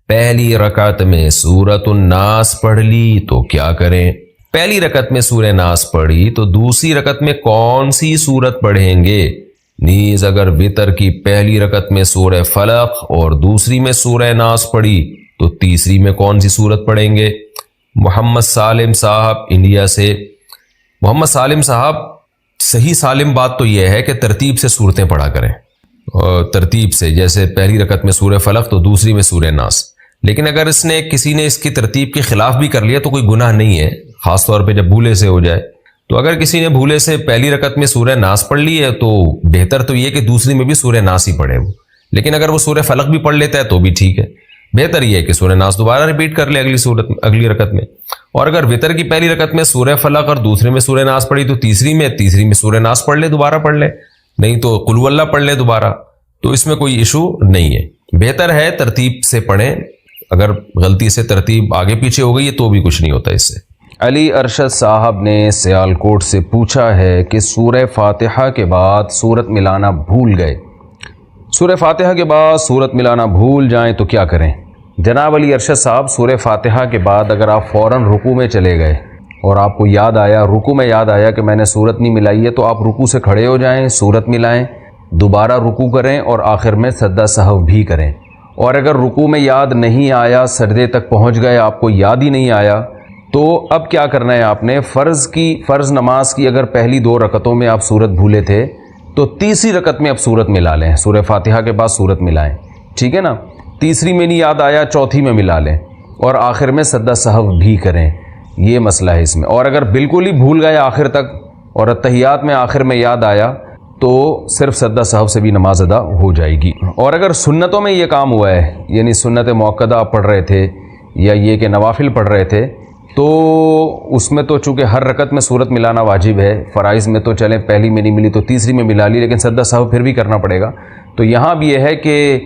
پہلی رکعت میں سورۃ الناس پڑھ لی تو کیا کریں؟ پہلی رکعت میں سورہ ناس پڑھی تو دوسری رکعت میں کون سی سورت پڑھیں گے؟ نیز اگر وتر کی پہلی رکعت میں سورہ فلق اور دوسری میں سورہ ناس پڑھی تو تیسری میں کون سی سورت پڑھیں گے؟ محمد سالم صاحب انڈیا سے۔ محمد سالم صاحب، صحیح سالم بات تو یہ ہے کہ ترتیب سے صورتیں پڑھا کریں، ترتیب سے، جیسے پہلی رکعت میں سورہ فلق تو دوسری میں سورہ ناس۔ لیکن اگر کسی نے اس کی ترتیب کے خلاف بھی کر لیا تو کوئی گناہ نہیں ہے، خاص طور پہ جب بھولے سے ہو جائے۔ تو اگر کسی نے بھولے سے پہلی رکعت میں سورہ ناس پڑھ لی ہے تو بہتر تو یہ کہ دوسری میں بھی سورہ ناس ہی پڑھے وہ، لیکن اگر وہ سورہ فلق بھی پڑھ لیتا ہے تو بھی ٹھیک ہے، بہتر یہ ہے کہ سورہ ناس دوبارہ ریپیٹ کر لے اگلی رکعت میں۔ اور اگر وتر کی پہلی رکعت میں سورہ فلق اور دوسرے میں سورہ ناس پڑھی تو تیسری میں سورہ ناس پڑھ لے، دوبارہ پڑھ لے، نہیں تو قل ہو اللہ پڑھ لے دوبارہ، تو اس میں کوئی ایشو نہیں ہے۔ بہتر ہے ترتیب سے پڑھیں، اگر غلطی سے ترتیب آگے پیچھے ہو گئی ہے تو بھی کچھ نہیں ہوتا اس سے۔ علی ارشد صاحب نے سیالکوٹ سے پوچھا ہے کہ سورہ فاتحہ کے بعد سورت ملانا بھول گئے، سورہ فاتحہ کے بعد سورت ملانا بھول جائیں تو کیا کریں؟ جناب علی ارشد صاحب، سورہ فاتحہ کے بعد اگر آپ فوراً رکوع میں چلے گئے اور آپ کو یاد آیا، رکوع میں یاد آیا کہ میں نے سورت نہیں ملائی ہے، تو آپ رکوع سے کھڑے ہو جائیں، سورت ملائیں، دوبارہ رکوع کریں اور آخر میں سجدہ سہو بھی کریں۔ اور اگر رکوع میں یاد نہیں آیا، سجدے تک پہنچ گئے، آپ کو یاد ہی نہیں آیا، تو اب کیا کرنا ہے آپ نے؟ فرض نماز کی اگر پہلی 2 رکعتوں میں آپ سورت بھولے تھے تو تیسری رکعت میں آپ سورت ملا لیں، سورہ فاتحہ کے بعد سورت ملائیں، ٹھیک ہے نا؟ تیسری میں نہیں یاد آیا، چوتھی میں ملا لیں اور آخر میں سجدہ سہو بھی کریں، یہ مسئلہ ہے اس میں۔ اور اگر بالکل ہی بھول گئے آخر تک اور اتحیات میں آخر میں یاد آیا تو صرف سجدہ سہو سے بھی نماز ادا ہو جائے گی۔ اور اگر سنتوں میں یہ کام ہوا ہے، یعنی سنت موقدہ آپ پڑھ رہے تھے یا یہ کہ نوافل پڑھ رہے تھے، تو اس میں تو چونکہ ہر رکعت میں سورت ملانا واجب ہے، فرائض میں تو چلیں پہلی میں نہیں ملی تو تیسری میں ملا لی، لیکن سجدہ سہو پھر بھی کرنا پڑے گا۔ تو یہاں بھی یہ ہے کہ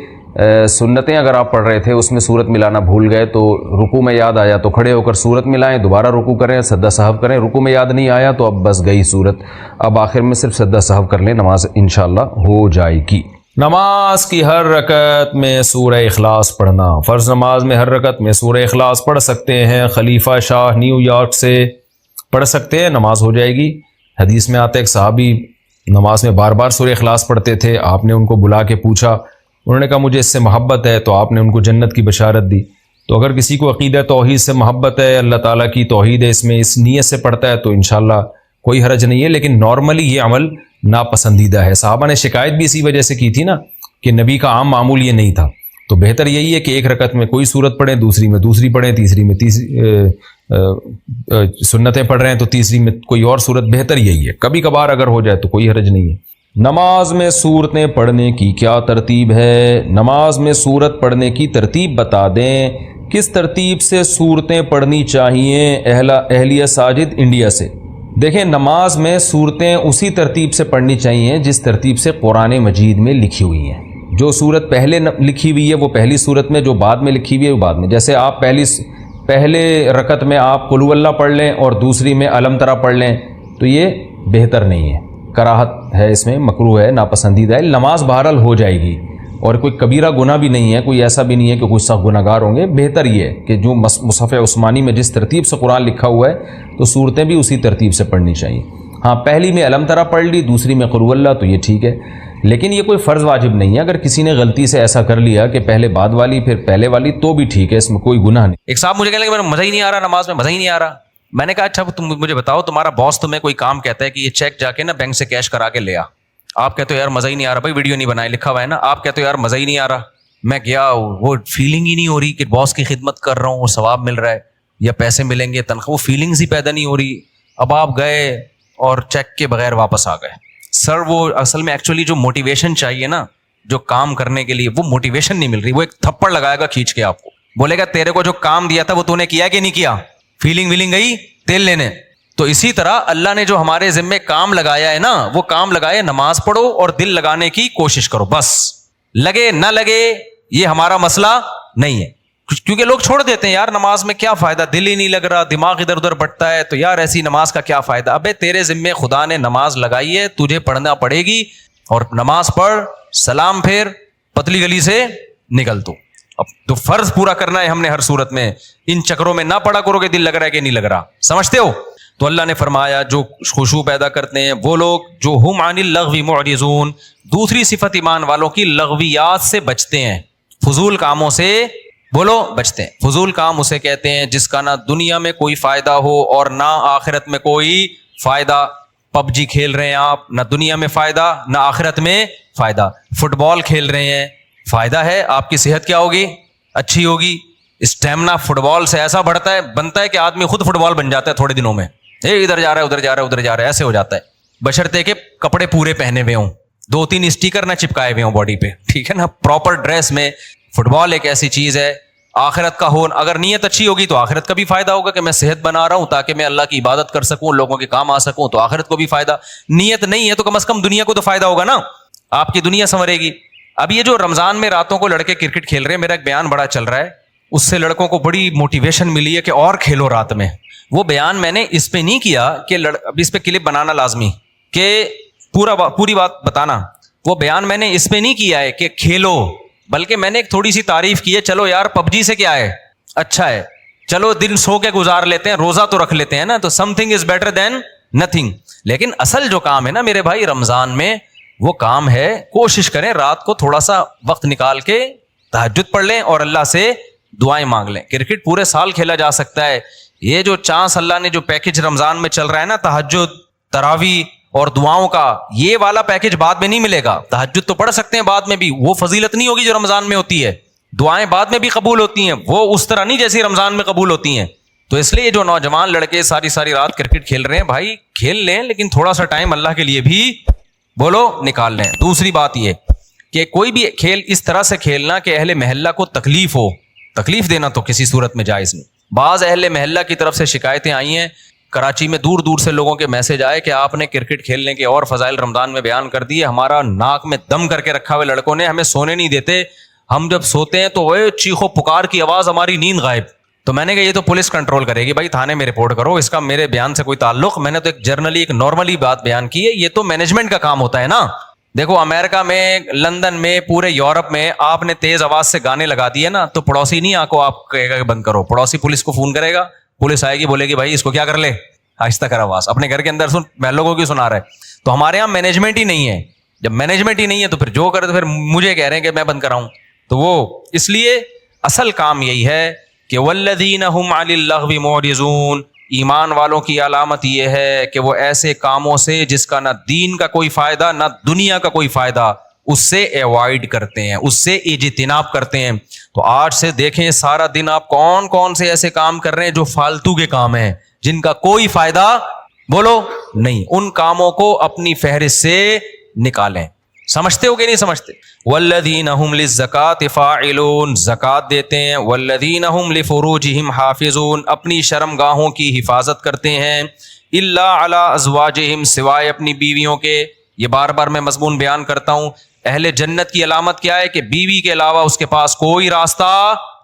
سنتیں اگر آپ پڑھ رہے تھے اس میں سورت ملانا بھول گئے تو رکوع میں یاد آیا تو کھڑے ہو کر سورت ملائیں، دوبارہ رکوع کریں، سجدہ سہو کریں۔ رکوع میں یاد نہیں آیا تو اب بس گئی سورت، اب آخر میں صرف سجدہ سہو کر لیں، نماز انشاءاللہ ہو جائے گی۔ نماز کی ہر رکعت میں سورہ اخلاص پڑھنا، فرض نماز میں ہر رکعت میں سورہ اخلاص پڑھ سکتے ہیں، خلیفہ شاہ نیو یارک سے پڑھ سکتے ہیں، نماز ہو جائے گی۔ حدیث میں آتا ہے ایک صحابی نماز میں بار بار سورہ اخلاص پڑھتے تھے، آپ نے ان کو بلا کے پوچھا، انہوں نے کہا مجھے اس سے محبت ہے، تو آپ نے ان کو جنت کی بشارت دی۔ تو اگر کسی کو عقیدہ توحید سے محبت ہے، اللہ تعالیٰ کی توحید ہے، اس میں اس نیت سے پڑھتا ہے تو انشاءاللہ کوئی حرج نہیں ہے، لیکن نارملی یہ عمل ناپسندیدہ ہے۔ صحابہ نے شکایت بھی اسی وجہ سے کی تھی نا کہ نبی کا عام معمول یہ نہیں تھا، تو بہتر یہی ہے کہ ایک رکعت میں کوئی سورت پڑھیں، دوسری میں دوسری پڑھیں، تیسری میں سنتیں پڑھ رہے ہیں تو تیسری میں کوئی اور سورت، بہتر یہی ہے۔ کبھی کبھار اگر ہو جائے تو کوئی حرج نہیں ہے۔ نماز میں سورتیں پڑھنے کی کیا ترتیب ہے؟ نماز میں سورت پڑھنے کی ترتیب بتا دیں، کس ترتیب سے سورتیں پڑھنی چاہیے؟ اہلیہ ساجد انڈیا سے۔ دیکھیں، نماز میں سورتیں اسی ترتیب سے پڑھنی چاہیے جس ترتیب سے قرآن مجید میں لکھی ہوئی ہیں۔ جو سورت پہلے لکھی ہوئی ہے وہ پہلی سورت میں، جو بعد میں لکھی ہوئی ہے وہ بعد میں۔ جیسے آپ پہلے رکعت میں آپ قل ہو اللہ پڑھ لیں اور دوسری میں الم ترا پڑھ لیں تو یہ بہتر نہیں ہے، کراہت ہے، اس میں مکروہ ہے، ناپسندیدہ ہے۔ نماز بہرحال ہو جائے گی اور کوئی کبیرہ گناہ بھی نہیں ہے، کوئی ایسا بھی نہیں ہے کہ کوئی سخت گناہ گار ہوں گے۔ بہتر یہ ہے کہ جو مصحف عثمانی میں جس ترتیب سے قرآن لکھا ہوا ہے تو صورتیں بھی اسی ترتیب سے پڑھنی چاہیے۔ ہاں، پہلی میں الم ترا پڑھ لی، دوسری میں قل ہو اللہ، تو یہ ٹھیک ہے، لیکن یہ کوئی فرض واجب نہیں ہے۔ اگر کسی نے غلطی سے ایسا کر لیا کہ پہلے بعد والی پھر پہلے والی تو بھی ٹھیک ہے، اس میں کوئی گناہ نہیں۔ ایک صاحب مجھے کہنے لگے میرا مزہ ہی نہیں آ رہا، نماز میں مزہ ہی نہیں آ رہا۔ میں نے کہا اچھا تم مجھے بتاؤ، تمہارا باس تمہیں کوئی کام کہتا ہے کہ یہ چیک جا کے نا بینک سے کیش کرا کے لے آ، آپ کہتے ہو یار مزہ ہی نہیں آ رہا، بھائی ویڈیو نہیں بنائے لکھا ہوا ہے نا، آپ کہتے ہو یار مزہ ہی نہیں آ رہا۔ میں گیا، وہ فیلنگ ہی نہیں ہو رہی کہ باس کی خدمت کر رہا ہوں، وہ ثواب مل رہا ہے یا پیسے ملیں گے، تنخواہ، وہ فیلنگز ہی پیدا نہیں ہو رہی۔ اب آپ گئے اور چیک کے بغیر واپس آ گئے۔ سر وہ اصل میں ایکچولی جو موٹیویشن چاہیے نا، جو کام کرنے کے لیے، وہ موٹیویشن نہیں مل رہی۔ وہ ایک تھپڑ لگائے گا کھینچ کے آپ کو، بولے گا تیرے کو جو کام دیا تھا وہ تو نے کیا کہ نہیں کیا، فیلنگ ویلنگ گئی تیل لینے۔ تو اسی طرح اللہ نے جو ہمارے ذمے کام لگایا ہے نا، وہ کام لگائے، نماز پڑھو اور دل لگانے کی کوشش کرو، بس لگے نہ لگے یہ ہمارا مسئلہ نہیں ہے، کیونکہ لوگ چھوڑ دیتے ہیں یار نماز میں کیا فائدہ، دل ہی نہیں لگ رہا، دماغ ادھر ادھر بٹتا ہے، تو یار ایسی نماز کا کیا فائدہ۔ ابے تیرے ذمے خدا نے نماز لگائی ہے، تجھے پڑھنا پڑے گی، اور نماز پڑھ، سلام پھیر، پتلی گلی سے نکل تو۔ اب تو فرض پورا کرنا ہے ہم نے ہر صورت میں, ان چکروں میں نہ پڑا کرو کہ دل لگ رہا ہے کہ نہیں لگ رہا, سمجھتے ہو. تو اللہ نے فرمایا جو خشوع پیدا کرتے ہیں وہ لوگ جو ہم عن اللغو معرضون, دوسری صفت ایمان والوں کی لغویات سے بچتے ہیں, فضول کاموں سے بولو بچتے ہیں. فضول کام اسے کہتے ہیں جس کا نہ دنیا میں کوئی فائدہ ہو اور نہ آخرت میں کوئی فائدہ. پب جی کھیل رہے ہیں آپ, نہ دنیا میں فائدہ نہ آخرت میں فائدہ. فٹ بال کھیل رہے ہیں, فائدہ ہے, آپ کی صحت کیا ہوگی, اچھی ہوگی. اسٹیمنا فٹ بال سے ایسا بنتا ہے کہ آدمی خود فٹ بال بن جاتا ہے تھوڑے دنوں میں, ادھر جا رہا ہے ادھر جا رہا ہے ادھر جا رہا ہے, ایسے ہو جاتا ہے. بشرطے کہ کپڑے پورے پہنے ہوئے ہوں, 2-3 اسٹیکر نہ چپکائے ہوئے ہوں باڈی پہ, ٹھیک ہے نا, پراپر ڈریس میں. فٹ بال ایک ایسی چیز ہے آخرت کا ہو, اگر نیت اچھی ہوگی تو آخرت کا بھی فائدہ ہوگا کہ میں صحت بنا رہا ہوں تاکہ میں اللہ کی عبادت کر سکوں, لوگوں کے کام آ سکوں, تو آخرت کو بھی فائدہ. نیت نہیں ہے تو کم از کم دنیا کو تو فائدہ ہوگا نا, آپ کی دنیا سنورے گی. اب یہ جو رمضان میں راتوں کو لڑکے کرکٹ کھیل رہے ہیں, میرا ایک بیان بڑا چل رہا ہے, اس سے لڑکوں کو بڑی موٹیویشن ملی ہے کہ اور کھیلو رات میں. وہ بیان میں نے اس پہ نہیں کیا کہ اب اس پہ کلپ بنانا لازمی کہ پوری بات بتانا, وہ بیان میں نے اس پہ نہیں کیا ہے کہ کھیلو, بلکہ میں نے ایک تھوڑی سی تعریف کی ہے. چلو یار پب جی سے کیا ہے, اچھا ہے, چلو دن سو کے گزار لیتے ہیں, روزہ تو رکھ لیتے ہیں نا, تو some thing is better than nothing. لیکن اصل جو کام ہے نا میرے بھائی رمضان میں, وہ کام ہے کوشش کریں رات کو تھوڑا سا وقت نکال کے تہجد پڑھ لیں اور اللہ سے دعائیں مانگ لیں. کرکٹ پورے سال کھیلا جا سکتا ہے, یہ جو چانس اللہ نے جو پیکج رمضان میں چل رہا ہے نا, تہجد, تراویح اور دعاؤں کا, یہ والا پیکج بعد میں نہیں ملے گا. تہجد تو پڑھ سکتے ہیں بعد میں بھی, وہ فضیلت نہیں ہوگی جو رمضان میں ہوتی ہے. دعائیں بعد میں بھی قبول ہوتی ہیں, وہ اس طرح نہیں جیسی رمضان میں قبول ہوتی ہیں. تو اس لیے جو نوجوان لڑکے ساری رات کرکٹ کھیل رہے ہیں, بھائی کھیل لیں, لیکن تھوڑا سا ٹائم اللہ کے لیے بھی بولو نکال لیں. دوسری بات یہ کہ کوئی بھی کھیل اس طرح سے کھیلنا کہ اہل محلہ کو تکلیف ہو, تکلیف دینا تو کسی صورت میں جائز نہیں. بعض اہل محلہ کی طرف سے شکایتیں آئی ہیں, کراچی میں دور دور سے لوگوں کے میسج آئے کہ آپ نے کرکٹ کھیلنے کے اور فضائل رمضان میں بیان کر دیے, ہمارا ناک میں دم کر کے رکھا ہوئے لڑکوں نے, ہمیں سونے نہیں دیتے, ہم جب سوتے ہیں تو وہ چیخو پکار کی آواز, ہماری نیند غائب. تو میں نے کہا یہ تو پولیس کنٹرول کرے گی, بھائی تھانے میں رپورٹ کرو, اس کا میرے بیان سے کوئی تعلق. میں نے تو ایک جرنلی ایک نارملی بات بیان کی ہے, یہ تو مینجمنٹ کا کام ہوتا ہے نا. دیکھو امریکہ میں, لندن میں, پورے یورپ میں آپ نے تیز آواز سے گانے لگا دیے نا, تو پڑوسی نہیں آپ کو آپ کہے گا کہ بند کرو, پڑوسی پولیس کو فون کرے گا, پولیس آئے گی بولے گی بھائی اس کو کیا کر لے, آہستہ کر آواز, اپنے گھر کے اندر سن, میں لوگوں کی سنا رہا ہے. تو ہمارے یہاں مینجمنٹ ہی نہیں ہے. جب مینجمنٹ ہی نہیں ہے تو پھر جو کرے تو پھر مجھے کہہ رہے ہیں کہ میں بند کراؤں. تو وہ اس لیے اصل کام یہی ہے کہ والذین هم عن اللغو معرضون, ایمان والوں کی علامت یہ ہے کہ وہ ایسے کاموں سے جس کا نہ دین کا کوئی فائدہ نہ دنیا کا کوئی فائدہ, اس سے ایوائڈ کرتے ہیں, اس سے اجتناب کرتے ہیں. تو آج سے دیکھیں سارا دن آپ کون کون سے ایسے کام کر رہے ہیں جو فالتو کے کام ہیں, جن کا کوئی فائدہ بولو نہیں. ان کاموں کو اپنی فہرست سے نکالیں. سمجھتے ہو کہ نہیں سمجھتے؟ والذین هم للزکاۃ فاعلون, زکات دیتے ہیں. والذین هم لفروجہم حافظون, اپنی شرم گاہوں کی حفاظت کرتے ہیں. الا علی ازواجہم, سوائے اپنی بیویوں کے. یہ بار بار میں مضمون بیان کرتا ہوں, اہل جنت کی علامت کیا ہے کہ بیوی کے علاوہ اس کے پاس کوئی راستہ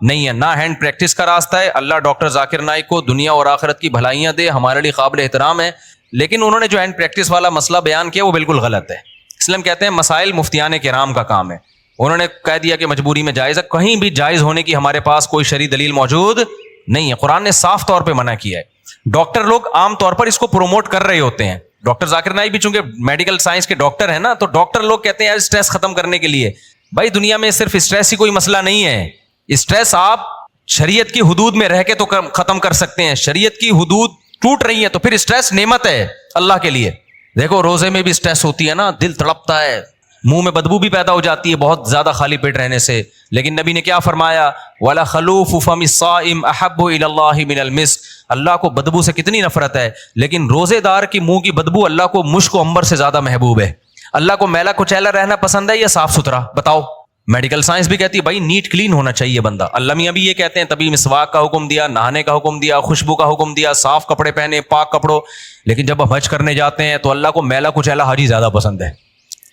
نہیں ہے, نہ ہینڈ پریکٹس کا راستہ ہے. اللہ ڈاکٹر ذاکر نائک کو دنیا اور آخرت کی بھلائیاں دے, ہمارے لیے قابل احترام ہے, لیکن انہوں نے جو ہینڈ پریکٹس والا مسئلہ بیان کیا وہ بالکل غلط ہے. اسلام کہتے ہیں مسائل مفتیان کرام کا کام ہے. انہوں نے کہہ دیا کہ مجبوری میں جائز ہے, کہیں بھی جائز ہونے کی ہمارے پاس کوئی شرعی دلیل موجود نہیں ہے. قرآن نے صاف طور پہ منع کیا ہے. ڈاکٹر لوگ عام طور پر اس کو پروموٹ کر رہے ہوتے ہیں. ڈاکٹر ذاکر نائک بھی چونکہ میڈیکل سائنس کے ڈاکٹر ہیں نا, تو ڈاکٹر لوگ کہتے ہیں یار اسٹریس ختم کرنے کے لیے. بھائی دنیا میں صرف اسٹریس ہی کوئی مسئلہ نہیں ہے. اسٹریس آپ شریعت کی حدود میں رہ کے تو ختم کر سکتے ہیں. شریعت کی حدود ٹوٹ رہی ہے تو پھر اسٹریس نعمت ہے اللہ کے لیے. دیکھو روزے میں بھی اسٹریس ہوتی ہے نا, دل تڑپتا ہے, منہ میں بدبو بھی پیدا ہو جاتی ہے بہت زیادہ خالی پیٹ رہنے سے. لیکن نبی نے کیا فرمایا, وَلَخَلُوفُ فَمِ الصَّائِمِ أَحَبُّ إِلَى اللَّهِ مِنَ الْمِسْكِ, اللہ کو بدبو سے کتنی نفرت ہے, لیکن روزے دار کی منہ کی بدبو اللہ کو مشک و عنبر سے زیادہ محبوب ہے. اللہ کو میلا کچیلا رہنا پسند ہے یا صاف ستھرا؟ بتاؤ. میڈیکل سائنس بھی کہتی ہے بھائی نیٹ کلین ہونا چاہیے بندہ. اللہ میاں بھی یہ کہتے ہیں, تبھی مسواک کا حکم دیا, نہانے کا حکم دیا, خوشبو کا حکم دیا, صاف کپڑے پہنے, پاک کپڑوں. لیکن جب ہم حج کرنے جاتے ہیں تو اللہ کو میلا کچیلا حاجی زیادہ پسند ہے.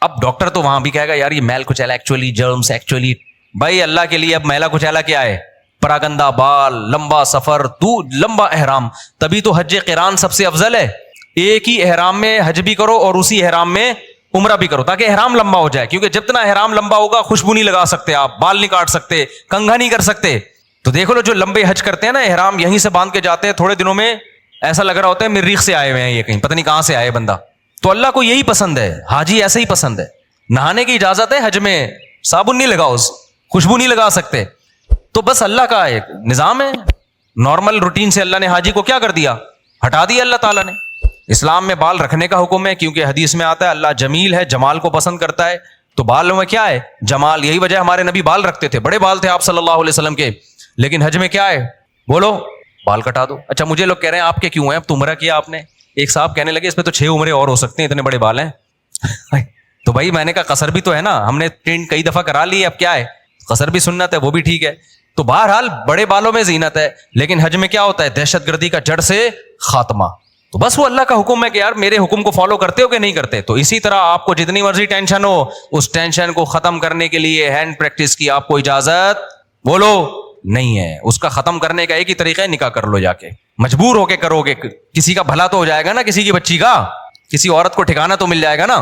اب ڈاکٹر تو وہاں بھی کہے گا یار یہ میل کچیلا ایکچولی جرمس ایکچولی. بھائی اللہ کے لیے اب میلا کچیلا کیا ہے؟ پراگندہ بال, لمبا سفر, لمبا احرام. تبھی تو حج قران سب سے افضل ہے. ایک ہی احرام میں حج بھی کرو اور اسی احرام میں عمرہ بھی کرو تاکہ احرام لمبا ہو جائے, کیونکہ جتنا احرام لمبا ہوگا خوشبو نہیں لگا سکتے آپ, بال نہیں کاٹ سکتے, کنگھا نہیں کر سکتے. تو دیکھو لو جو لمبے حج کرتے ہیں نا, احرام یہیں سے باندھ کے جاتے ہیں, تھوڑے دنوں میں ایسا لگ رہا ہوتا ہے مریخ سے آئے ہوئے ہیں یہ, کہیں پتہ نہیں کہاں سے آئے بندہ. تو اللہ کو یہی پسند ہے, حاجی ایسے ہی پسند ہے. نہانے کی اجازت ہے حج میں, صابن نہیں لگاؤ, خوشبو نہیں لگا سکتے. تو بس اللہ کا ایک نظام ہے, نارمل روٹین سے اللہ نے حاجی کو کیا کر دیا, ہٹا دیا اللہ تعالیٰ نے. اسلام میں بال رکھنے کا حکم ہے, کیونکہ حدیث میں آتا ہے اللہ جمیل ہے, جمال کو پسند کرتا ہے. تو بالوں میں کیا ہے, جمال. یہی وجہ ہمارے نبی بال رکھتے تھے, بڑے بال تھے آپ صلی اللہ علیہ وسلم کے. لیکن حج میں کیا ہے, بولو بال کٹا دو. اچھا مجھے لوگ کہہ رہے ہیں آپ کے کیوں ہیں, اب تو عمرہ کیا آپ نے. ایک صاحب کہنے لگے اس پہ تو 6 عمرے اور ہو سکتے ہیں, اتنے بڑے بال ہیں. تو بھائی میں نے کہا قصر بھی تو ہے نا, ہم نے ٹرین کئی دفعہ کرا لی ہے, اب کیا ہے, قصر بھی سنت ہے, وہ بھی ٹھیک ہے. تو بہرحال بڑے بالوں میں زینت ہے, لیکن حج میں کیا ہوتا ہے, دہشت گردی کا جڑ سے خاتمہ. تو بس وہ اللہ کا حکم ہے کہ یار میرے حکم کو فالو کرتے ہو کہ نہیں کرتے. تو اسی طرح آپ کو جتنی مرضی ٹینشن ہو, اس ٹینشن کو ختم کرنے کے لیے ہینڈ پریکٹس کی آپ کو اجازت بولو نہیں ہے. اس کا ختم کرنے کا ایک ہی طریقہ ہے, نکاح کر لو جا کے. مجبور ہو کے کرو گے, کسی کا بھلا تو ہو جائے گا نا, کسی کی بچی کا, کسی عورت کو ٹھکانا تو مل جائے گا نا.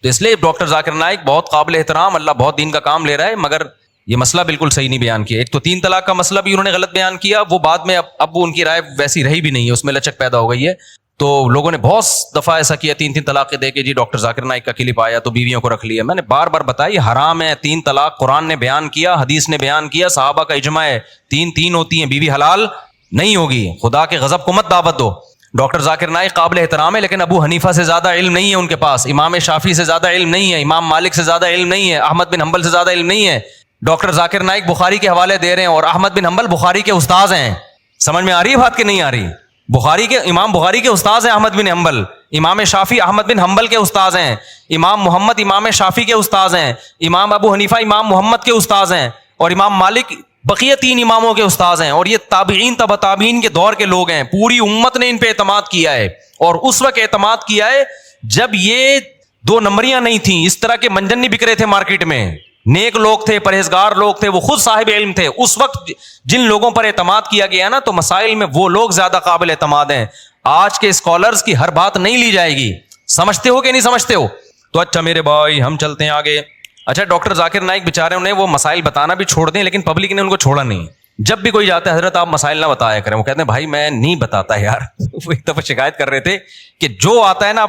تو اس لیے ڈاکٹر ذاکر نائک بہت قابل احترام, اللہ بہت دین کا کام لے رہا ہے, مگر یہ مسئلہ بالکل صحیح نہیں بیان کیا. ایک تو 3 طلاق کا مسئلہ بھی انہوں نے غلط بیان کیا, وہ بعد میں اب وہ ان کی رائے ویسی رہی بھی نہیں ہے, اس میں لچک پیدا ہو گئی ہے. تو لوگوں نے بہت دفعہ ایسا کیا, 3 طلاقیں دے کے جی ڈاکٹر ذاکر نائک کا کلپ آیا تو بیویوں کو رکھ لیا. میں نے بار بار بتایا یہ حرام ہے. 3 طلاق قرآن نے بیان کیا, حدیث نے بیان کیا, صحابہ کا اجماع ہے, 3 ہوتی ہیں, بیوی حلال نہیں ہوگی. خدا کے غضب کو مت دعوت دو. ڈاکٹر ذاکر نائک قابل احترام ہے, لیکن ابو حنیفہ سے زیادہ علم نہیں ہے ان کے پاس, امام شافعی سے زیادہ علم نہیں ہے, امام مالک سے زیادہ علم نہیں ہے, احمد بن حنبل سے زیادہ علم نہیں ہے. ڈاکٹر ذاکر نائک بخاری کے حوالے دے رہے ہیں, اور احمد بن حنبل بخاری کے استاذ ہیں. سمجھ میں آ رہی ہے بات کہ نہیں آ رہی؟ امام بخاری کے استاذ ہیں احمد بن حنبل, امام شافعی احمد بن حنبل کے استاذ ہیں, امام محمد امام شافعی کے استاذ ہیں, امام ابو حنیفہ امام محمد کے استاذ ہیں, اور امام مالک بقیہ 3 اماموں کے استاذ ہیں. اور یہ تابعین تبع تابعین کے دور کے لوگ ہیں. پوری امت نے ان پہ اعتماد کیا ہے, اور اس وقت اعتماد کیا ہے جب یہ 2 نمبریاں نہیں تھیں, اس طرح کے منجن نہیں بک رہے تھے مارکیٹ میں. نیک لوگ تھے, پرہیزگار لوگ تھے, وہ خود صاحب علم تھے. اس وقت جن لوگوں پر اعتماد کیا گیا نا, تو مسائل میں وہ لوگ زیادہ قابل اعتماد ہیں. آج کے اسکالرز کی ہر بات نہیں لی جائے گی. سمجھتے ہو کہ نہیں سمجھتے ہو؟ تو اچھا میرے بھائی ہم چلتے ہیں آگے. اچھا ڈاکٹر ذاکر نائک بیچارے انہیں وہ مسائل بتانا بھی چھوڑ دیں, لیکن پبلک نے ان کو چھوڑا نہیں. جب بھی کوئی جاتا ہے حضرت آپ مسائل نہ بتایا کریں, وہ کہتے ہیں بھائی میں نہیں بتاتا یار. وہ ایک دفعہ شکایت کر رہے تھے کہ جو آتا ہے نا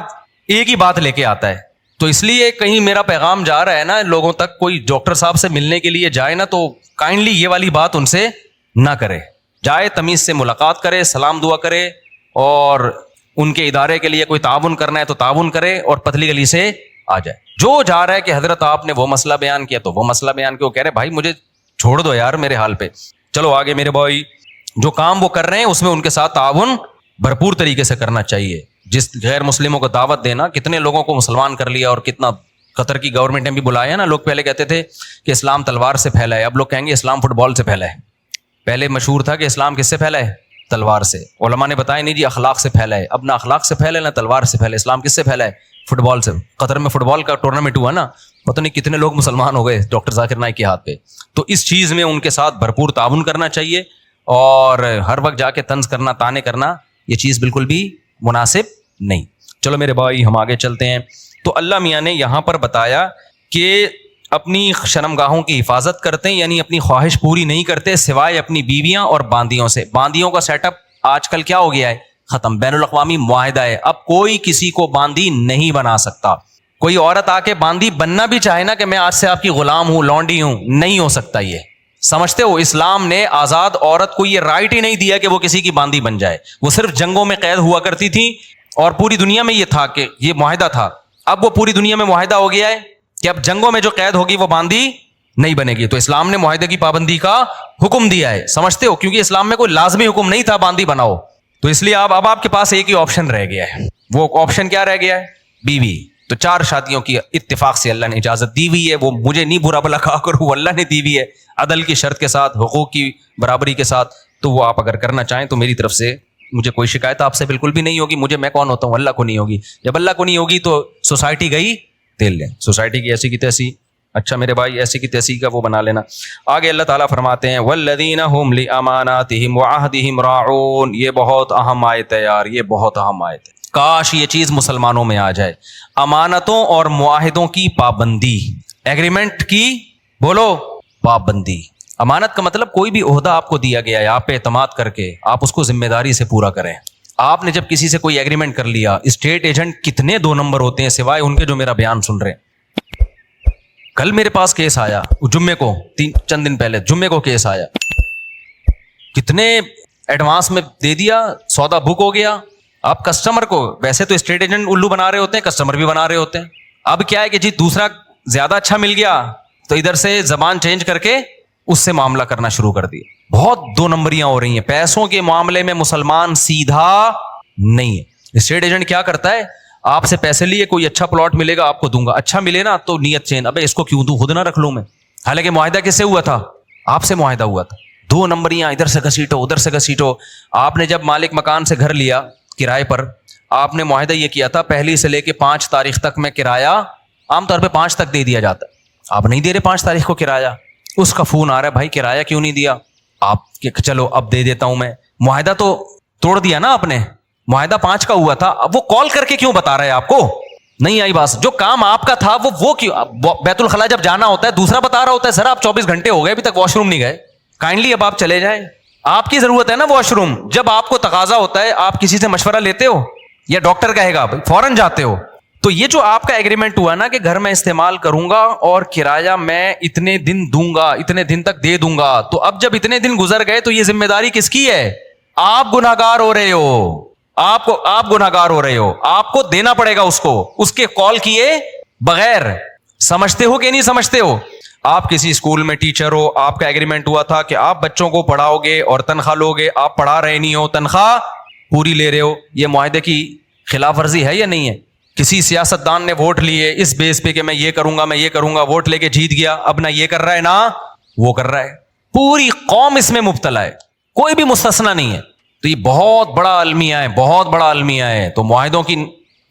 ایک ہی بات لے کے آتا ہے. تو اس لیے کہیں میرا پیغام جا رہا ہے نا لوگوں تک, کوئی ڈاکٹر صاحب سے ملنے کے لیے جائے نا تو کائنڈلی یہ والی بات ان سے نہ کرے. جائے تمیز سے ملاقات کرے, سلام دعا کرے, اور ان کے ادارے کے لیے کوئی تعاون کرنا ہے تو تعاون کرے, اور پتلی گلی سے آ جائے. جو جا رہا ہے کہ حضرت آپ نے وہ مسئلہ بیان کیا تو وہ مسئلہ بیان کیا, وہ کہہ رہے بھائی مجھے چھوڑ دو یار میرے حال پہ. چلو آگے میرے بھائی, جو کام وہ کر رہے ہیں اس میں ان کے ساتھ تعاون بھرپور طریقے سے کرنا چاہیے. جس غیر مسلموں کو دعوت دینا, کتنے لوگوں کو مسلمان کر لیا, اور کتنا قطر کی گورنمنٹ نے بھی بلایا نا. لوگ پہلے کہتے تھے کہ اسلام تلوار سے پھیلا ہے, اب لوگ کہیں گے اسلام فٹ بال سے پھیلا ہے. پہلے مشہور تھا کہ اسلام کس سے پھیلا ہے, تلوار سے. علماء نے بتایا نہیں جی اخلاق سے پھیلا ہے. اب نہ اخلاق سے پھیلا ہے نہ تلوار سے پھیلا ہے. اسلام کس سے پھیلا ہے, فٹ بال سے. قطر میں فٹ بال کا ٹورنامنٹ ہوا نا, پتہ نہیں کتنے لوگ مسلمان ہو گئے ڈاکٹر ذاکر نائک کے ہاتھ پہ. تو اس چیز میں ان کے ساتھ بھرپور تعاون کرنا چاہیے, اور ہر وقت جا کے طنز کرنا, تانے کرنا, یہ چیز بالکل بھی مناسب نہیں. چلو میرے بھائی ہم آگے چلتے ہیں. تو اللہ میاں نے یہاں پر بتایا کہ اپنی شرمگاہوں کی حفاظت کرتے ہیں, یعنی اپنی خواہش پوری نہیں کرتے سوائے اپنی بیویاں اور باندیوں سے. باندیوں کا سیٹ اپ آج کل کیا ہو گیا ہے, ختم. بین الاقوامی معاہدہ ہے, اب کوئی کسی کو باندی نہیں بنا سکتا. کوئی عورت آ کے باندی بننا بھی چاہے نا کہ میں آج سے آپ کی غلام ہوں, لونڈی ہوں, نہیں ہو سکتا. یہ سمجھتے ہو, اسلام نے آزاد عورت کو یہ رائٹ ہی نہیں دیا کہ وہ کسی کی باندی بن جائے. وہ صرف جنگوں میں قید ہوا کرتی تھی, اور پوری دنیا میں یہ تھا کہ یہ معاہدہ تھا. اب وہ پوری دنیا میں معاہدہ ہو گیا ہے کہ اب جنگوں میں جو قید ہوگی وہ باندی نہیں بنے گی. تو اسلام نے معاہدے کی پابندی کا حکم دیا ہے. سمجھتے ہو, کیونکہ اسلام میں کوئی لازمی حکم نہیں تھا باندی بناؤ. تو اس لیے اب آپ کے پاس ایک ہی آپشن رہ گیا ہے. وہ آپشن کیا رہ گیا ہے, بیوی. تو 4 شادیوں کی اتفاق سے اللہ نے اجازت دی ہوئی ہے. وہ مجھے نہیں برا بھلا کہا کروں, اللہ نے دی ہوئی ہے عدل کی شرط کے ساتھ, حقوق کی برابری کے ساتھ. تو وہ آپ اگر کرنا چاہیں تو میری طرف سے مجھے کوئی شکایت آپ سے بالکل بھی نہیں ہوگی. مجھے, میں کون ہوتا ہوں, اللہ کو نہیں ہوگی. جب اللہ کو نہیں ہوگی تو سوسائٹی گئی تیل لیں, سوسائٹی کی ایسی کی تیسی. اچھا میرے بھائی ایسی کی تیسی کا وہ بنا لینا. آگے اللہ تعالیٰ فرماتے ہیں والذین هم لاماناتهم وعهدهم راعون. یہ بہت اہم آیت ہے یار, یہ بہت اہم آیت ہے. کاش یہ چیز مسلمانوں میں آ جائے. امانتوں اور معاہدوں کی پابندی, ایگریمنٹ کی بولو پابندی. امانت کا مطلب کوئی بھی عہدہ آپ کو دیا گیا ہے, آپ پہ اعتماد کر کے آپ اس کو ذمہ داری سے پورا کریں. آپ نے جب کسی سے کوئی ایگریمنٹ کر لیا, اسٹیٹ ایجنٹ کتنے 2 نمبر ہوتے ہیں سوائے ان کے جو میرا بیان سن رہے ہیں. کل میرے پاس کیس آیا, جمعے کو, چند دن پہلے جمعے کو کیس آیا, کتنے ایڈوانس میں دے دیا, سودا بک ہو گیا. آپ کسٹمر کو, ویسے تو اسٹیٹ ایجنٹ الو بنا رہے ہوتے ہیں, کسٹمر بھی بنا رہے ہوتے ہیں. اب کیا ہے کہ جی دوسرا زیادہ اچھا مل گیا تو ادھر سے زبان چینج کر کے اس سے معاملہ کرنا شروع کر دیا. بہت 2 نمبریاں ہو رہی ہیں پیسوں کے معاملے میں. مسلمان سیدھا نہیں ہے. اسٹیٹ ایجنٹ کیا کرتا ہے, آپ سے پیسے لیے, کوئی اچھا پلاٹ ملے گا آپ کو دوں گا, اچھا ملے نا تو نیت چین, ابے اس کو کیوں دوں, خود نہ رکھ لوں میں. حالانکہ معاہدہ کس سے ہوا تھا, آپ سے معاہدہ ہوا تھا. 2 نمبریاں ادھر سے گھسیٹو ادھر سے گھسیٹو. آپ نے جب مالک مکان سے گھر لیا کرائے پر, آپ نے معاہدہ یہ کیا تھا 1 سے لے کے 5 تاریخ تک میں کرایہ, عام طور پہ 5 تک دے دیا جاتا ہے. آپ نہیں دے رہے 5 تاریخ کو کرایہ, اس کا فون آ رہا ہے بھائی کرایہ کیوں نہیں دیا. آپ کہ چلو اب دے دیتا ہوں میں. معاہدہ تو توڑ دیا نا آپ نے, معاہدہ 5 کا ہوا تھا. اب وہ کال کر کے کیوں بتا رہا ہے آپ کو, نہیں آئی بات. جو کام آپ کا تھا وہ کیوں, بیت الخلاء جب جانا ہوتا ہے دوسرا بتا رہا ہوتا ہے, سر آپ 24 گھنٹے ہو گئے ابھی تک واش روم نہیں گئے, کائنڈلی اب آپ چلے جائیں. آپ کی ضرورت ہے نا واش روم, جب آپ کو تقاضا ہوتا ہے آپ کسی سے مشورہ لیتے ہو یا ڈاکٹر کہے گا فوراً جاتے ہو. تو یہ جو آپ کا ایگریمنٹ ہوا نا کہ گھر میں استعمال کروں گا اور کرایہ میں اتنے دن دوں گا, اتنے دن تک دے دوں گا, تو اب جب اتنے دن گزر گئے تو یہ ذمہ داری کس کی ہے؟ آپ گناہگار ہو رہے ہو, آپ گناہگار ہو رہے ہو, آپ کو دینا پڑے گا اس کو, اس کے کال کیے بغیر. سمجھتے ہو کہ نہیں سمجھتے ہو؟ آپ کسی اسکول میں ٹیچر ہو, آپ کا ایگریمنٹ ہوا تھا کہ آپ بچوں کو پڑھاؤ گے اور تنخواہ لو گے, آپ پڑھا رہے نہیں ہو, تنخواہ پوری لے رہے ہو. یہ معاہدے کی خلاف ورزی ہے یا نہیں ہے؟ کسی سیاستدان نے ووٹ لیے اس بیس پہ کہ میں یہ کروں گا میں یہ کروں گا, ووٹ لے کے جیت گیا, اب نہ یہ کر رہا ہے نہ وہ کر رہا ہے, پوری قوم اس میں مبتلا ہے, کوئی بھی مستثنا نہیں ہے. تو یہ بہت بڑا المیہ ہے, بہت بڑا المیہ ہے. تو معاہدوں کی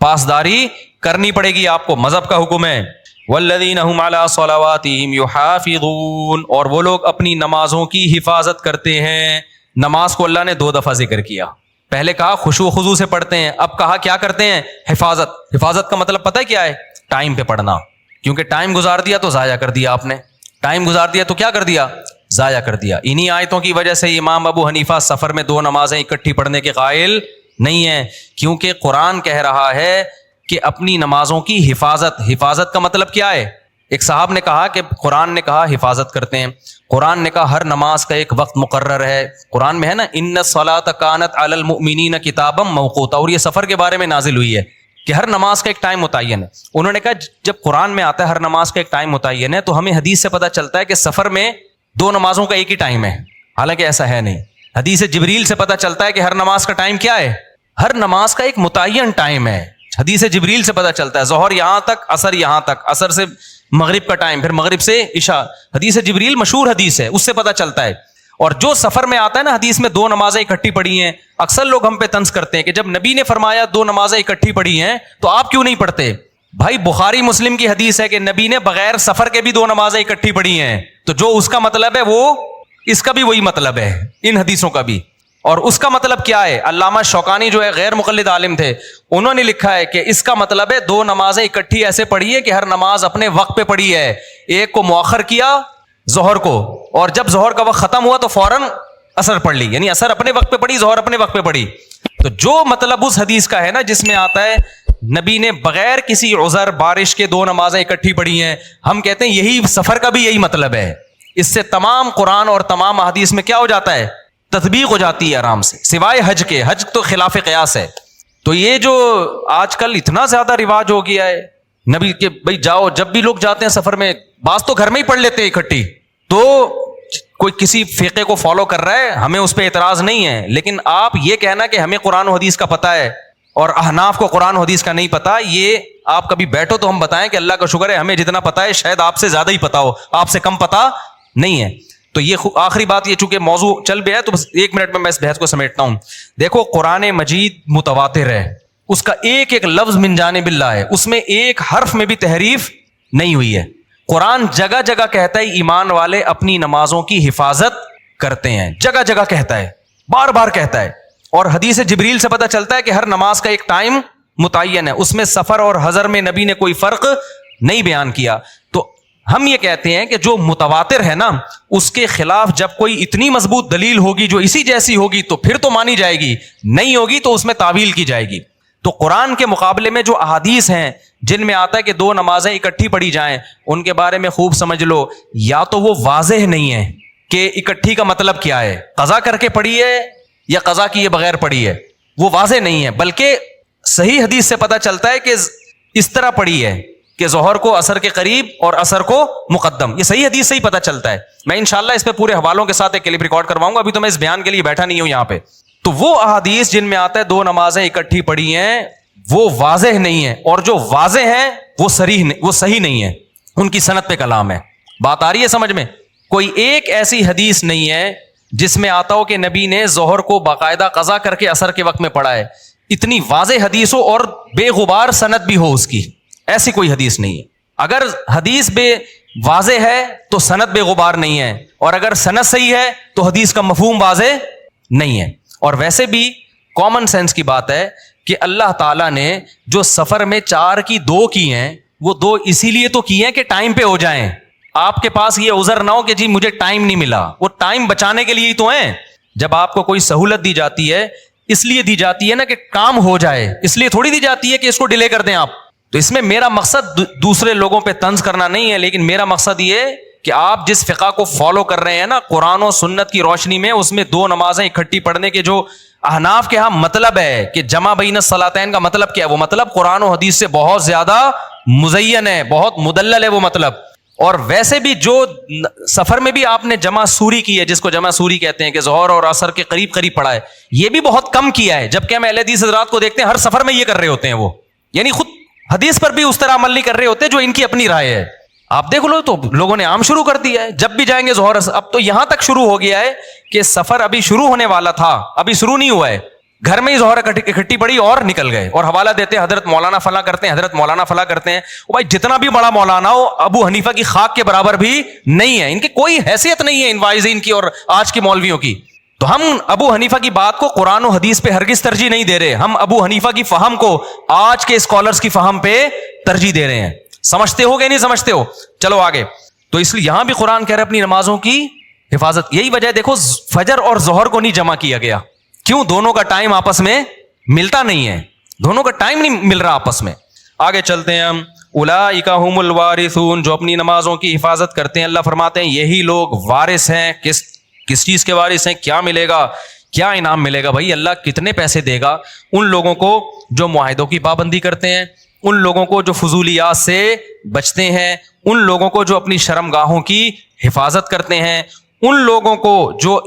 پاسداری کرنی پڑے گی آپ کو, مذہب کا حکم ہے. والذین هم علی صلواتہم یحافظون, اور وہ لوگ اپنی نمازوں کی حفاظت کرتے ہیں. نماز کو اللہ نے 2 دفعہ ذکر کیا, پہلے کہا خشوع و خضوع سے پڑھتے ہیں, اب کہا کیا کرتے ہیں, حفاظت. حفاظت کا مطلب پتہ ہے کیا ہے؟ ٹائم پہ پڑھنا. کیونکہ ٹائم گزار دیا تو ضائع کر دیا آپ نے, ٹائم گزار دیا تو کیا کر دیا, ضائع کر دیا. انہی آیتوں کی وجہ سے امام ابو حنیفہ سفر میں 2 نمازیں اکٹھی پڑھنے کے قائل نہیں ہیں, کیونکہ قرآن کہہ رہا ہے کہ اپنی نمازوں کی حفاظت. حفاظت کا مطلب کیا ہے؟ ایک صاحب نے کہا کہ قرآن نے کہا حفاظت کرتے ہیں, قرآن نے کہا ہر نماز کا ایک وقت مقرر ہے. قرآن میں ہے نا ان الصلاۃ کانت علی المؤمنین کتابا موقوتا, اور یہ سفر کے بارے میں نازل ہوئی ہے کہ ہر نماز کا ایک ٹائم متعین ہے. انہوں نے کہا جب قرآن میں آتا ہے ہر نماز کا ایک ٹائم متعین ہے, تو ہمیں حدیث سے پتہ چلتا ہے کہ سفر میں 2 نمازوں کا ایک ہی ٹائم ہے, حالانکہ ایسا ہے نہیں. حدیث جبریل سے پتہ چلتا ہے کہ ہر نماز کا ٹائم کیا ہے, ہر نماز کا ایک متعین ٹائم ہے. حدیث جبریل سے پتہ چلتا ہے ظہر یہاں تک, عصر یہاں تک, عصر سے مغرب کا ٹائم, پھر مغرب سے عشاء. حدیث جبریل مشہور حدیث ہے, اس سے پتہ چلتا ہے. اور جو سفر میں آتا ہے نا حدیث میں 2 نمازیں اکٹھی پڑھی ہیں, اکثر لوگ ہم پہ طنز کرتے ہیں کہ جب نبی نے فرمایا 2 نمازیں اکٹھی پڑھی ہیں تو آپ کیوں نہیں پڑھتے. بھائی بخاری مسلم کی حدیث ہے کہ نبی نے بغیر سفر کے بھی 2 نمازیں اکٹھی پڑھی ہیں, تو جو اس کا مطلب ہے وہ اس کا بھی وہی مطلب ہے, ان حدیثوں کا بھی. اور اس کا مطلب کیا ہے؟ علامہ شوکانی جو ہے غیر مقلد عالم تھے, انہوں نے لکھا ہے کہ اس کا مطلب ہے 2 نمازیں اکٹھی ایسے پڑھی ہے کہ ہر نماز اپنے وقت پہ پڑھی ہے. ایک کو مؤخر کیا ظہر کو, اور جب ظہر کا وقت ختم ہوا تو فوراً عصر پڑھ لی, یعنی عصر اپنے وقت پہ پڑھی, ظہر اپنے وقت پہ پڑھی. تو جو مطلب اس حدیث کا ہے نا جس میں آتا ہے نبی نے بغیر کسی عذر بارش کے 2 نمازیں اکٹھی پڑھی ہیں, ہم کہتے ہیں یہی سفر کا بھی یہی مطلب ہے. اس سے تمام قرآن اور تمام احادیث میں کیا ہو جاتا ہے, تطبیق ہو جاتی ہے آرام سے, سوائے حج کے. حج تو خلاف قیاس ہے. تو یہ جو آج کل اتنا زیادہ رواج ہو گیا ہے نبی کے, بھائی جاؤ, جب بھی لوگ جاتے ہیں سفر میں, بعض تو گھر میں ہی پڑھ لیتے ہیں اکٹھی, تو کوئی کسی فقہ کو فالو کر رہا ہے, ہمیں اس پہ اعتراض نہیں ہے. لیکن آپ یہ کہنا کہ ہمیں قرآن و حدیث کا پتہ ہے اور احناف کو قرآن و حدیث کا نہیں پتا, یہ آپ کبھی بیٹھو تو ہم بتائیں کہ اللہ کا شکر ہے ہمیں جتنا پتا ہے شاید آپ سے زیادہ ہی پتا ہو, آپ سے کم پتا نہیں ہے. تو یہ آخری بات, یہ چونکہ موضوع چل گیا ہے تو بس 1 منٹ میں اس بحث کو سمیٹتا ہوں. دیکھو قرآن مجید متواتر ہے, اس کا ایک ایک لفظ من جانب اللہ ہے, اس میں ایک حرف میں بھی تحریف نہیں ہوئی ہے. قرآن جگہ جگہ کہتا ہے ایمان والے اپنی نمازوں کی حفاظت کرتے ہیں, جگہ جگہ کہتا ہے, بار بار کہتا ہے. اور حدیث جبریل سے پتہ چلتا ہے کہ ہر نماز کا ایک ٹائم متعین ہے, اس میں سفر اور حضر میں نبی نے کوئی فرق نہیں بیان کیا. تو ہم یہ کہتے ہیں کہ جو متواتر ہے نا, اس کے خلاف جب کوئی اتنی مضبوط دلیل ہوگی جو اسی جیسی ہوگی تو پھر تو مانی جائے گی, نہیں ہوگی تو اس میں تعویل کی جائے گی. تو قرآن کے مقابلے میں جو احادیث ہیں جن میں آتا ہے کہ 2 نمازیں اکٹھی پڑھی جائیں, ان کے بارے میں خوب سمجھ لو, یا تو وہ واضح نہیں ہے کہ اکٹھی کا مطلب کیا ہے, قضا کر کے پڑھی ہے یا قضا کیے بغیر پڑھی ہے, وہ واضح نہیں ہے. بلکہ صحیح حدیث سے پتہ چلتا ہے کہ اس طرح پڑھی ہے کہ ظہر کو عصر کے قریب اور عصر کو مقدم. یہ صحیح حدیث سے ہی پتہ چلتا ہے. میں انشاءاللہ اس پہ پورے حوالوں کے ساتھ ایک کلپ ریکارڈ کرواؤں گا, ابھی تو میں اس بیان کے لیے بیٹھا نہیں ہوں یہاں پہ. تو وہ احادیث جن میں آتا ہے 2 نمازیں اکٹھی پڑھی ہیں وہ واضح نہیں ہے, اور جو واضح ہیں وہ صحیح نہیں ہے, ان کی سند پہ کلام ہے. بات آ رہی ہے سمجھ میں؟ کوئی ایک ایسی حدیث نہیں ہے جس میں آتا ہو کہ نبی نے ظہر کو باقاعدہ قضا کر کے عصر کے وقت میں پڑھا ہے. اتنی واضح حدیث ہو اور بے غبار سند بھی ہو اس کی, ایسی کوئی حدیث نہیں ہے. اگر حدیث بے واضح ہے تو سند بے غبار نہیں ہے, اور اگر سند صحیح ہے تو حدیث کا مفہوم واضح نہیں ہے. اور ویسے بھی کامن سینس کی بات ہے کہ اللہ تعالیٰ نے جو سفر میں 4 کی 2 کی ہیں, وہ 2 اسی لیے تو کی ہیں کہ ٹائم پہ ہو جائیں. آپ کے پاس یہ عذر نہ ہو کہ جی مجھے ٹائم نہیں ملا, وہ ٹائم بچانے کے لیے ہی تو ہیں. جب آپ کو کوئی سہولت دی جاتی ہے اس لیے دی جاتی ہے نا کہ کام ہو جائے, اس لیے تھوڑی دی جاتی ہے کہ اس کو ڈیلے کر دیں آپ. تو اس میں میرا مقصد دوسرے لوگوں پہ طنز کرنا نہیں ہے, لیکن میرا مقصد یہ کہ آپ جس فقہ کو فالو کر رہے ہیں نا قرآن و سنت کی روشنی میں, اس میں 2 نمازیں اکٹھی پڑھنے کے جو احناف کے ہاں مطلب ہے کہ جمع بین الصلاتین کا مطلب کیا ہے, وہ مطلب قرآن و حدیث سے بہت زیادہ مزین ہے, بہت مدلل ہے وہ مطلب. اور ویسے بھی جو سفر میں بھی آپ نے جمع سوری کی ہے, جس کو جمع سوری کہتے ہیں کہ ظہر اور عصر کے قریب قریب پڑھا ہے, یہ بھی بہت کم کیا ہے. جبکہ ہم اہل حدیث حضرات کو دیکھتے ہیں ہر سفر میں یہ کر رہے ہوتے ہیں, وہ یعنی خود حدیث پر بھی اس طرح عمل نہیں کر رہے ہوتے جو ان کی اپنی رائے ہے. آپ دیکھ لو تو لوگوں نے عام شروع کر دیا ہے, جب بھی جائیں گے ظہر. اب تو یہاں تک شروع ہو گیا ہے کہ سفر ابھی شروع ہونے والا تھا, ابھی شروع نہیں ہوا ہے, گھر میں ہی ظہر اکٹھی پڑی اور نکل گئے, اور حوالہ دیتے ہیں حضرت مولانا فلاں کرتے ہیں, حضرت مولانا فلاں کرتے ہیں. بھائی جتنا بھی بڑا مولانا ہو ابو حنیفہ کی خاک کے برابر بھی نہیں ہے, ان کی کوئی حیثیت نہیں ہے ان واعظین کی اور آج کے مولویوں کی. تو ہم ابو حنیفہ کی بات کو قرآن و حدیث پہ ہرگز ترجیح نہیں دے رہے, ہم ابو حنیفہ کی فہم کو آج کے اسکالرز کی فہم پہ ترجیح دے رہے ہیں. سمجھتے ہو کہ نہیں سمجھتے ہو؟ چلو آگے. تو اس لیے یہاں بھی قرآن کہہ رہے اپنی نمازوں کی حفاظت. یہی وجہ دیکھو فجر اور ظہر کو نہیں جمع کیا گیا, کیوں؟ دونوں کا ٹائم آپس میں ملتا نہیں ہے, دونوں کا ٹائم نہیں مل رہا آپس میں. آگے چلتے ہیں ہم. اولئک ھم الوارثون, جو اپنی نمازوں کی حفاظت کرتے ہیں, اللہ فرماتے ہیں یہی لوگ وارث ہیں. کس چیز کے وارث ہیں؟ کیا ملے گا, کیا انعام ملے گا؟ بھائی اللہ کتنے پیسے دے گا ان لوگوں کو جو معاہدوں کی پابندی کرتے ہیں, ان لوگوں کو جو فضولیات سے بچتے ہیں, ان لوگوں کو جو اپنی شرمگاہوں کی حفاظت کرتے ہیں, ان لوگوں کو جو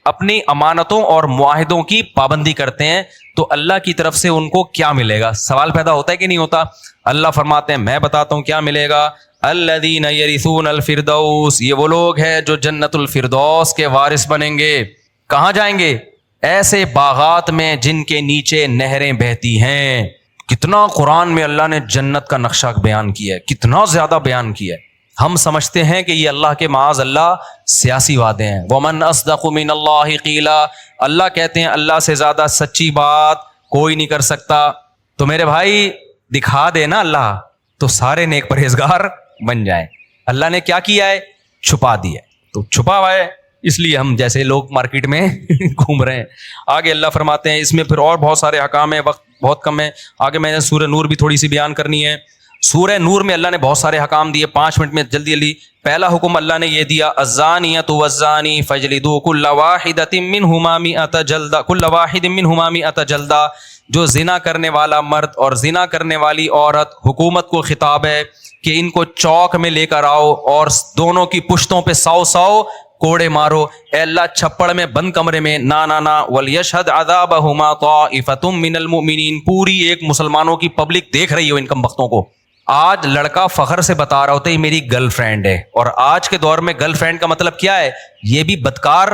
اپنی امانتوں اور معاہدوں کی پابندی کرتے ہیں. تو اللہ کی طرف سے ان کو کیا ملے گا؟ سوال پیدا ہوتا ہے کہ نہیں ہوتا؟ اللہ فرماتے ہیں میں بتاتا ہوں کیا ملے گا. الذین یرثون الفردوس, یہ وہ لوگ ہیں جو جنت الفردوس کے وارث بنیں گے. کہاں جائیں گے؟ ایسے باغات میں جن کے نیچے نہریں بہتی ہیں. کتنا قرآن میں اللہ نے جنت کا نقشہ بیان کیا ہے, کتنا زیادہ بیان کیا ہے. ہم سمجھتے ہیں کہ یہ اللہ کے معاذ اللہ سیاسی وعدے ہیں. ومن اصدق من اللہ قیلا, اللہ کہتے ہیں اللہ سے زیادہ سچی بات کوئی نہیں کر سکتا. تو میرے بھائی دکھا دے نا اللہ, تو سارے نیک پرہیزگار بن جائیں. اللہ نے کیا کیا ہے؟ چھپا دیا ہے. تو چھپا ہوا ہے اس لیے ہم جیسے لوگ مارکیٹ میں گھوم رہے ہیں. آگے اللہ فرماتے ہیں, اس میں پھر اور بہت سارے احکام ہیں, وقت بہت کم ہے. آگے میں نے سورہ نور بھی تھوڑی سی بیان کرنی ہے. سورہ نور میں اللہ نے بہت سارے حکام دیے, 5 منٹ میں جلدی جلدی. پہلا حکم اللہ نے یہ دیا, الزانیۃ والزانی فاجلدوا کل واحدۃ منہما مئۃ جلدہ, کل واحد منہما مئۃ جلدہ. جو زنا کرنے والا مرد اور زنا کرنے والی عورت, حکومت کو خطاب ہے کہ ان کو چوک میں لے کر آؤ اور دونوں کی پشتوں پہ 100 کوڑے مارو. اے اللہ چھپڑ میں بند کمرے میں نا ولیشہد عذابہما طائفۃ من المؤمنین. پوری ایک مسلمانوں کی پبلک دیکھ رہی ہو ان کم بختوں کو. آج لڑکا فخر سے بتا رہا ہوتا ہے میری گرل فرینڈ ہے, اور آج کے دور میں گرل فرینڈ کا مطلب کیا ہے؟ یہ بھی بدکار,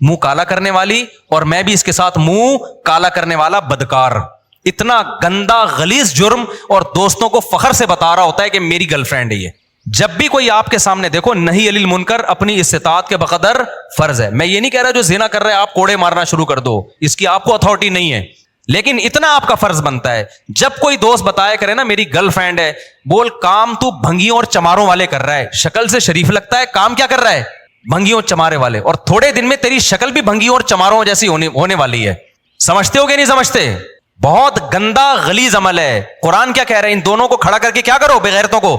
منہ کالا کرنے والی, اور میں بھی اس کے ساتھ منہ کالا کرنے والا بدکار. اتنا گندا غلیظ جرم, اور دوستوں کو فخر سے بتا رہا ہوتا ہے کہ میری گرل فرینڈ ہے یہ. جب بھی کوئی آپ کے سامنے دیکھو, نہی علی المنکر اپنی استطاعت کے بقدر فرض ہے. میں یہ نہیں کہہ رہا جو زنا کر رہے آپ کوڑے مارنا شروع کر دو, اس کی آپ کو اتھارٹی نہیں ہے. لیکن اتنا آپ کا فرض بنتا ہے جب کوئی دوست بتایا کرے نا میری گرل فرینڈ ہے, بول کام تو بھنگیوں اور چماروں والے کر رہا ہے, شکل سے شریف لگتا ہے, کام کیا کر رہا ہے بھنگیوں اور چمارے والے, اور تھوڑے دن میں تیری شکل بھی بھنگیوں اور چماروں جیسی ہونے والی ہے. سمجھتے ہو کہ نہیں سمجھتے؟ بہت گندا غلیظ عمل ہے. قرآن کیا کہہ رہے ہیں؟ ان دونوں کو کھڑا کر کے کیا کرو, بغیرتوں کو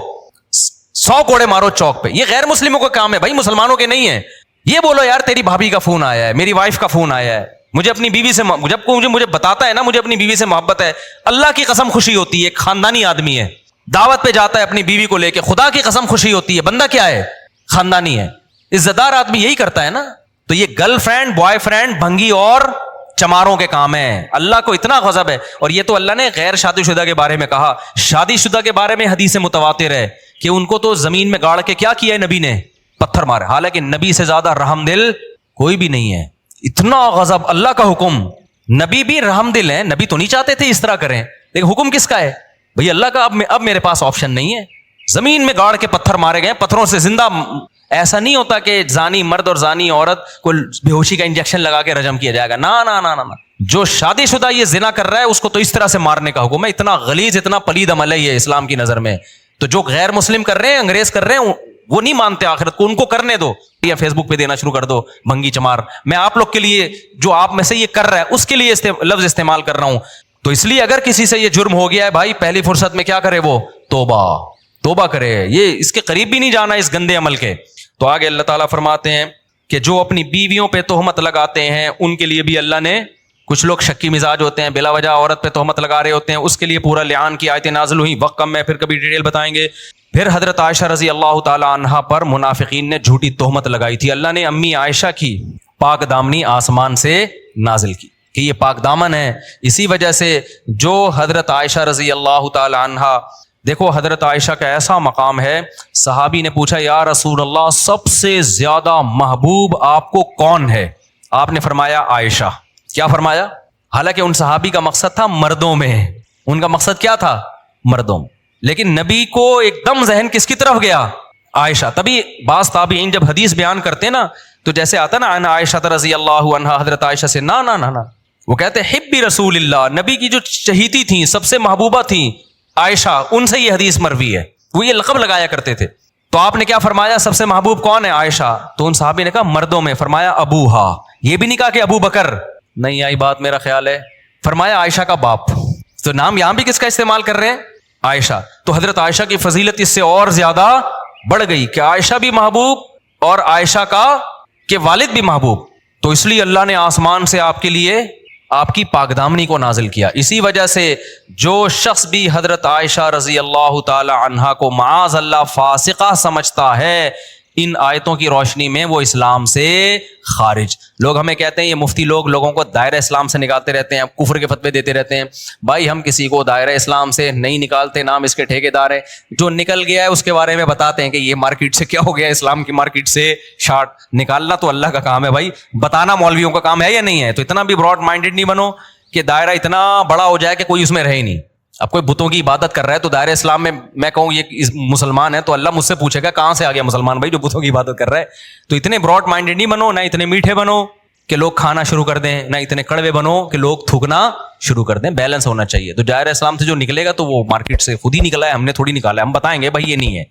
100 کوڑے مارو چوک پہ. یہ غیر مسلموں کا کام ہے بھائی, مسلمانوں کے نہیں ہے. یہ بولو یار تیری بھابھی کا فون آیا ہے, میری وائف کا فون آیا ہے, مجھے اپنی بیوی سے, جب کوئی مجھے بتاتا ہے نا مجھے اپنی بیوی سے محبت ہے, اللہ کی قسم خوشی ہوتی ہے. ایک خاندانی آدمی ہے, دعوت پہ جاتا ہے اپنی بیوی کو لے کے, خدا کی قسم خوشی ہوتی ہے. بندہ کیا ہے؟ خاندانی ہے. عزت دار آدمی یہی کرتا ہے نا. تو یہ گرل فرینڈ بوائے فرینڈ بھنگی اور چماروں کے کام ہیں. اللہ کو اتنا غضب ہے. اور یہ تو اللہ نے غیر شادی شدہ کے بارے میں کہا. شادی شدہ کے بارے میں حدیث متواتر ہے کہ ان کو تو زمین میں گاڑ کے کیا کیا ہے نبی نے, پتھر مارے. حالانکہ نبی سے زیادہ رحم دل کوئی بھی نہیں ہے. اتنا غضب, اللہ کا حکم. نبی بھی رحم دل ہیں, نبی تو نہیں چاہتے تھے اس طرح کریں, لیکن حکم کس کا ہے بھئی؟ اللہ کا. اب میرے پاس آپشن نہیں ہے. زمین میں گاڑ کے پتھر مارے گئے, پتھروں سے زندہ. ایسا نہیں ہوتا کہ زانی مرد اور زانی عورت کو بے ہوشی کا انجیکشن لگا کے رجم کیا جائے گا. نا نا نا نا, جو شادی شدہ یہ زنا کر رہا ہے اس کو تو اس طرح سے مارنے کا حکم ہے. اتنا غلیظ اتنا پلید عمل ہے یہ اسلام کی نظر میں. تو جو غیر مسلم کر رہے ہیں, انگریز کر رہے ہیں, وہ نہیں مانتے آخرت کو, ان کو کرنے دو. یا فیس بک پہ دینا شروع کر دو بھنگی چمار. میں آپ لوگ کے لیے, جو آپ میں سے یہ کر رہا ہے اس کے لیے لفظ استعمال کر رہا ہوں. تو اس لیے اگر کسی سے یہ جرم ہو گیا ہے بھائی, پہلی فرصت میں کیا کرے وہ؟ توبہ کرے. یہ اس کے قریب بھی نہیں جانا اس گندے عمل کے. تو آگے اللہ تعالیٰ فرماتے ہیں کہ جو اپنی بیویوں پہ تہمت لگاتے ہیں ان کے لیے بھی اللہ نے, کچھ لوگ شکی مزاج ہوتے ہیں, بلا وجہ عورت پہ تہمت لگا رہے ہوتے ہیں, اس کے لیے پورا لعان کی آیتیں نازل ہوئی. وقت کم ہے, پھر کبھی ڈیٹیل بتائیں گے. پھر حضرت عائشہ رضی اللہ تعالی عنہا پر منافقین نے جھوٹی تہمت لگائی تھی. اللہ نے امی عائشہ کی پاک دامنی آسمان سے نازل کی کہ یہ پاک دامن ہے. اسی وجہ سے جو حضرت عائشہ رضی اللہ تعالی عنہا, دیکھو حضرت عائشہ کا ایسا مقام ہے, صحابی نے پوچھا یا رسول اللہ سب سے زیادہ محبوب آپ کو کون ہے؟ آپ نے فرمایا عائشہ. کیا فرمایا؟ حالانکہ ان صحابی کا مقصد تھا مردوں میں, ان کا مقصد کیا تھا؟ مردوں میں. لیکن نبی کو ایک دم ذہن کس کی طرف گیا؟ عائشہ. تبھی بعض تابعین جب حدیث بیان کرتے نا تو جیسے آتا نا عن عائشہ رضی اللہ عنہا, حضرت عائشہ سے نا نا نا نا, وہ کہتے حبی رسول اللہ, نبی کی جو چہیتی تھیں, سب سے محبوبہ تھیں عائشہ, ان سے یہ حدیث مروی ہے. وہ یہ لقب لگایا کرتے تھے. تو آپ نے کیا فرمایا؟ سب سے محبوب کون ہے؟ عائشہ. تو ان صحابی نے کہا مردوں میں. فرمایا ابوہا. یہ بھی نہیں کہا کہ ابو بکر, نہیں آئی بات میرا خیال ہے. فرمایا عائشہ کا باپ. تو نام یہاں بھی کس کا استعمال کر رہے ہیں؟ عائشہ. تو حضرت عائشہ کی فضیلت اس سے اور زیادہ بڑھ گئی کہ عائشہ بھی محبوب اور عائشہ کا کہ والد بھی محبوب. تو اس لیے اللہ نے آسمان سے آپ کے لیے آپ کی پاک دامنی کو نازل کیا. اسی وجہ سے جو شخص بھی حضرت عائشہ رضی اللہ تعالی عنہا کو معاذ اللہ فاسقہ سمجھتا ہے ان آیتوں کی روشنی میں, وہ اسلام سے خارج. لوگ ہمیں کہتے ہیں, یہ مفتی لوگ لوگوں کو دائرہ اسلام سے نکالتے رہتے ہیں, کفر کے فتوے دیتے رہتے ہیں. بھائی ہم کسی کو دائرہ اسلام سے نہیں نکالتے, نام اس کے ٹھیکیدار ہے. جو نکل گیا ہے اس کے بارے میں بتاتے ہیں کہ یہ مارکیٹ سے کیا ہو گیا, اسلام کی مارکیٹ سے شارٹ نکالنا تو اللہ کا کام ہے بھائی, بتانا مولویوں کا کام ہے یا نہیں ہے. تو اتنا بھی براڈ مائنڈیڈ نہیں بنو کہ دائرہ اتنا بڑا ہو جائے کہ کوئی اس میں رہے نہیں. اب کوئی بتوں کی عبادت کر رہا ہے تو دائرہ اسلام میں کہوں یہ مسلمان ہے تو اللہ مجھ سے پوچھے گا کہاں سے آ گیا مسلمان بھائی جو بتوں کی عبادت کر رہا ہے. تو اتنے براڈ مائنڈیڈ نہیں بنو, نہ اتنے میٹھے بنو کہ لوگ کھانا شروع کر دیں, نہ اتنے کڑوے بنو کہ لوگ تھوکنا شروع کر دیں. بیلنس ہونا چاہیے. تو دائرہ اسلام سے جو نکلے گا تو وہ مارکیٹ سے خود ہی نکلا ہے, ہم نے تھوڑی نکالا ہے. ہم بتائیں گے بھائی یہ نہیں ہے.